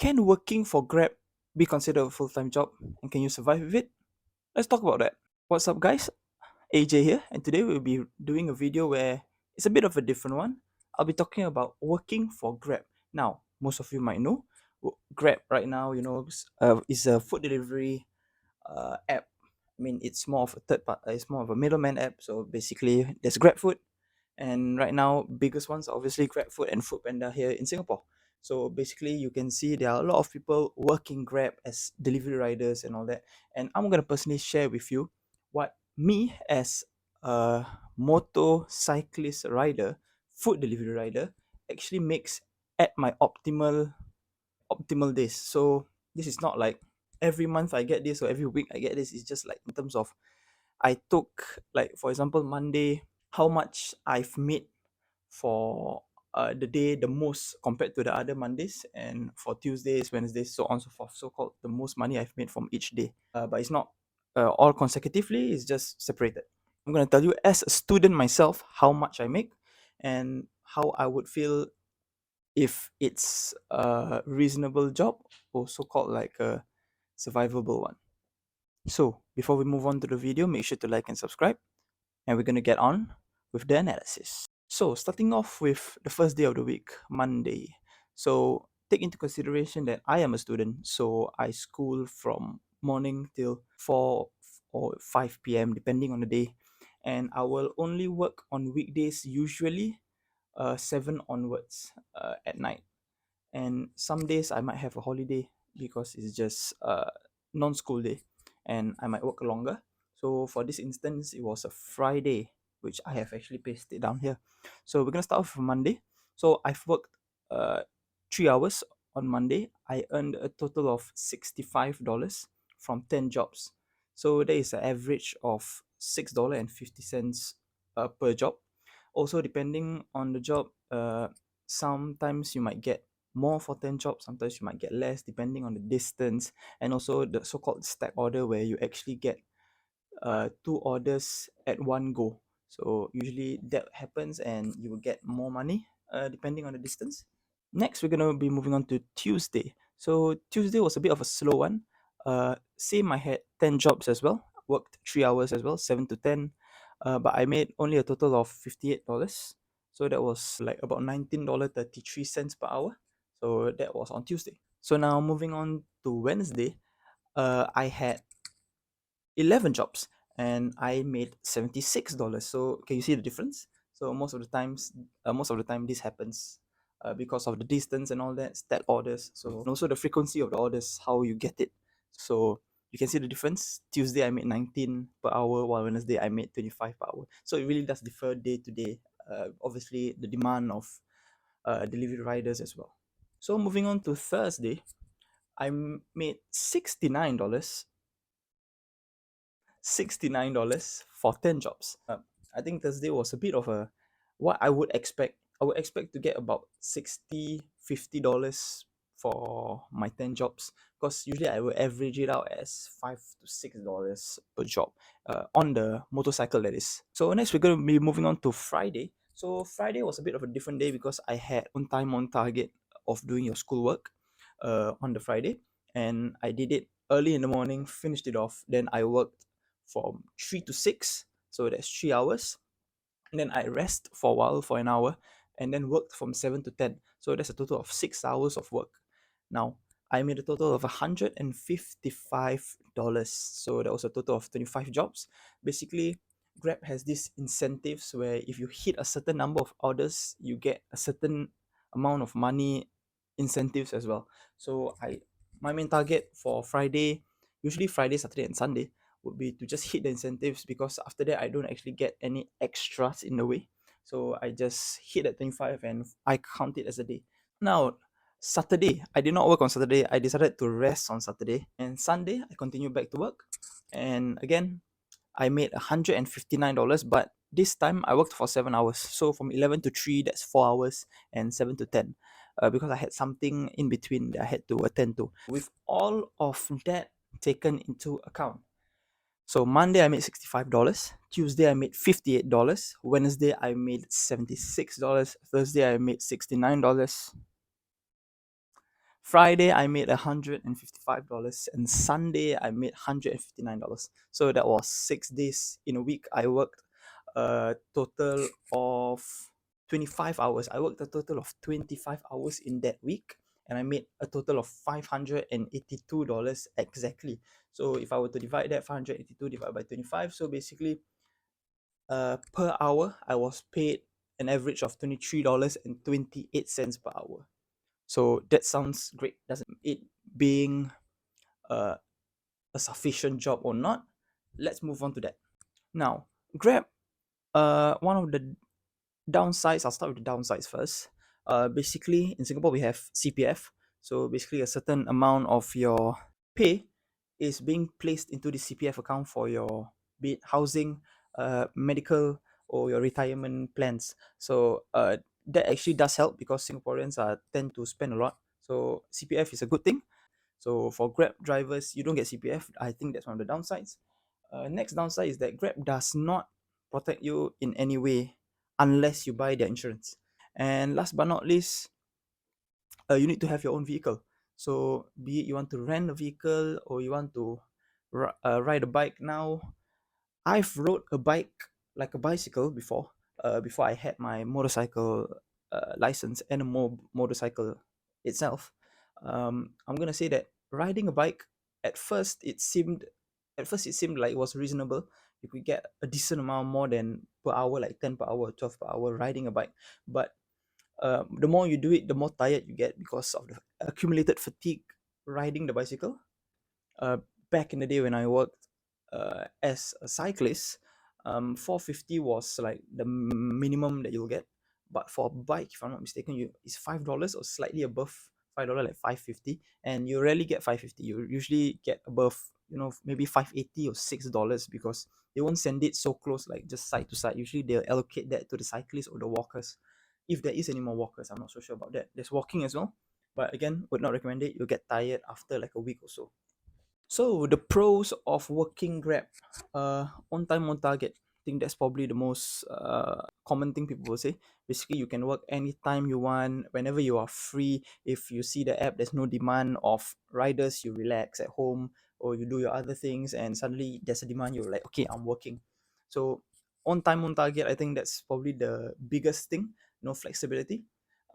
Can working for Grab be considered a full-time job, and can you survive with it? Let's talk about that. What's up, guys? AJ here, and today we'll be doing a video where it's a bit of a different one. I'll be talking about working for Grab. Now, most of you might know Grab right now, is a food delivery app. I mean, it's more of a third part. It's more of a middleman app. So basically, there's GrabFood, and right now, biggest ones are obviously GrabFood and Foodpanda here in Singapore. So basically, you can see there are a lot of people working Grab as delivery riders and all that. And I'm gonna personally share with you what me as a motorcyclist rider, food delivery rider, actually makes at my optimal days. So this is not like every month I get this or every week I get this. It's just like in terms of I took, like, for example, Monday, how much I've made for the day the most compared to the other Mondays, and for Tuesdays, Wednesdays, so on and so forth. So called the most money I've made from each day. But it's not all consecutively, it's just separated. I'm gonna tell you as a student myself how much I make and how I would feel if it's a reasonable job or so called like a survivable one. So before we move on to the video, make sure to like and subscribe, and we're gonna get on with the analysis. So starting off with the first day of the week, Monday. So take into consideration that I am a student, so I school from morning till 4 or 5 p.m. depending on the day, and I will only work on weekdays usually 7 onwards at night. And some days I might have a holiday because it's just non-school day, and I might work longer. So for this instance, it was a Friday, which I have actually pasted down here. So we're gonna start off with Monday. So I've worked 3 hours on Monday. I earned a total of $65 from 10 jobs. So there is an average of $6.50 per job. Also, depending on the job, sometimes you might get more for 10 jobs, sometimes you might get less depending on the distance, and also the so-called stack order where you actually get two orders at one go. So usually that happens and you will get more money depending on the distance. Next, we're gonna be moving on to Tuesday. So Tuesday was a bit of a slow one. Same, I had 10 jobs as well, worked 3 hours as well, 7 to 10, but I made only a total of $58. So that was like about $19.33 per hour. So that was on Tuesday. So now moving on to Wednesday, I had 11 jobs and I made $76. So can you see the difference? So most of the time this happens because of the distance and all that, stat orders. So and also the frequency of the orders, how you get it. So you can see the difference. Tuesday I made 19 per hour, while Wednesday I made 25 per hour. So it really does differ day to day. Obviously the demand of delivery riders as well. So moving on to Thursday, made $69 for 10 jobs. I think Thursday was a bit of a what I would expect. I would expect to get about $60-$50 for my 10 jobs, because usually I will average it out as $5 to $6 per job on the motorcycle, that is. So next we're going to be moving on to Friday. So Friday was a bit of a different day because I had on time on target of doing your schoolwork on the Friday, and I did it early in the morning, finished it off. Then I worked from 3 to 6, so that's 3 hours. And then I rest for a while for an hour, and then worked from 7 to 10. So that's a total of 6 hours of work. Now, I made a total of $155. So that was a total of 25 jobs. Basically, Grab has these incentives where if you hit a certain number of orders, you get a certain amount of money incentives as well. So my main target for Friday, usually Friday, Saturday, and Sunday, would be to just hit the incentives, because after that I don't actually get any extras in the way. So I just hit at 25 and I count it as a day. Now, Saturday, I did not work on Saturday. I decided to rest on Saturday. And Sunday, I continued back to work. And again, I made $159, but this time I worked for 7 hours. So from 11 to 3, that's 4 hours, and 7 to 10, because I had something in between that I had to attend to. With all of that taken into account, so Monday I made $65, Tuesday I made $58, Wednesday I made $76, Thursday I made $69, Friday I made $155, and Sunday I made $159. So that was 6 days in a week. I worked a total of 25 hours. I worked a total of 25 hours in that week, and I made a total of $582 exactly. So if I were to divide that, 582 divided by 25, so basically per hour I was paid an average of $23.28 per hour. So that sounds great, doesn't it? Being uh, a sufficient job or not, let's move on to that. Now, Grab, one of the downsides, I'll start with the downsides first. Basically, in Singapore, we have CPF. So basically, a certain amount of your pay is being placed into the CPF account for your, be it housing, medical, or your retirement plans. So that actually does help because Singaporeans tend to spend a lot. So CPF is a good thing. So for Grab drivers, you don't get CPF. I think that's one of the downsides. Next downside is that Grab does not protect you in any way unless you buy their insurance. And last but not least, you need to have your own vehicle. So be it you want to rent a vehicle or you want to ride a bike now. I've rode a bike like a bicycle before I had my motorcycle license and a motorcycle itself. I'm gonna say that riding a bike at first it seemed like it was reasonable. You could get a decent amount more than per hour, like 10 per hour, 12 per hour riding a bike. But the more you do it, the more tired you get because of the accumulated fatigue riding the bicycle. uh, Back in the day when I worked as a cyclist, 450 was like the minimum that you'll get. But for a bike, if I'm not mistaken, it's $5 or slightly above $5, like 550, and you rarely get 550. You usually get above, maybe 580 or $6 because they won't send it so close, like just side to side. Usually they'll allocate that to the cyclists or the walkers, if there is any more walkers. I'm not so sure about that. There's walking as well, but again, would not recommend it. You'll get tired after like a week or so. So the pros of working Grab, on time on target. I think that's probably the most common thing people will say. Basically, you can work anytime you want, whenever you are free. If you see the app, there's no demand of riders. You relax at home or you do your other things, and suddenly there's a demand. You're like, okay, I'm working. So on time on target. I think that's probably the biggest thing. No flexibility.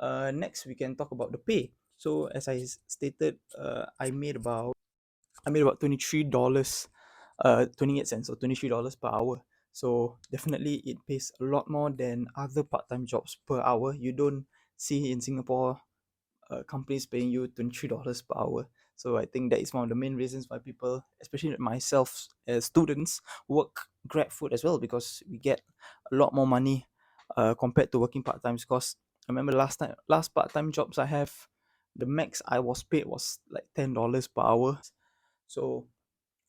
Next, we can talk about the pay. So as I stated, I made about $23, 28 cents, or $23 per hour. So definitely it pays a lot more than other part-time jobs per hour. You don't see in Singapore companies paying you $23 per hour. So I think that is one of the main reasons why people, especially myself as students, work Grab food as well, because we get a lot more money compared to working part-time. Because I remember last part-time jobs I have, the max I was paid was like $10 per hour. So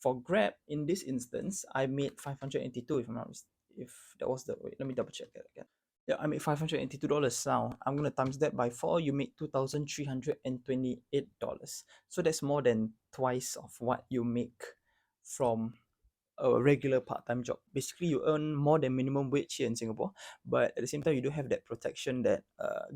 for Grab, in this instance, I made 582. If I'm not if that was the wait, let me double check that again. Yeah, I made $582. Now I'm gonna times that by 4. You make $2,328. So that's more than twice of what you make from a regular part-time job. Basically, you earn more than minimum wage here in Singapore, but at the same time, you don't have that protection that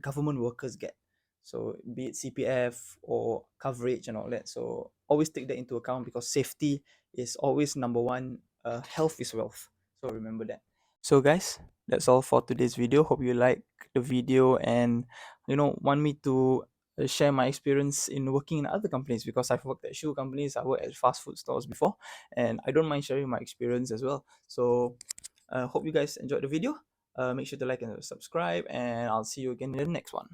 government workers get. So be it CPF or coverage and all that. So always take that into account, because safety is always number one. Health is wealth. So remember that. So guys, that's all for today's video. Hope you like the video and want me to share my experience in working in other companies, because I've worked at shoe companies, I worked at fast food stores before, and I don't mind sharing my experience as well. So hope you guys enjoyed the video. Make sure to like and subscribe, and I'll see you again in the next one.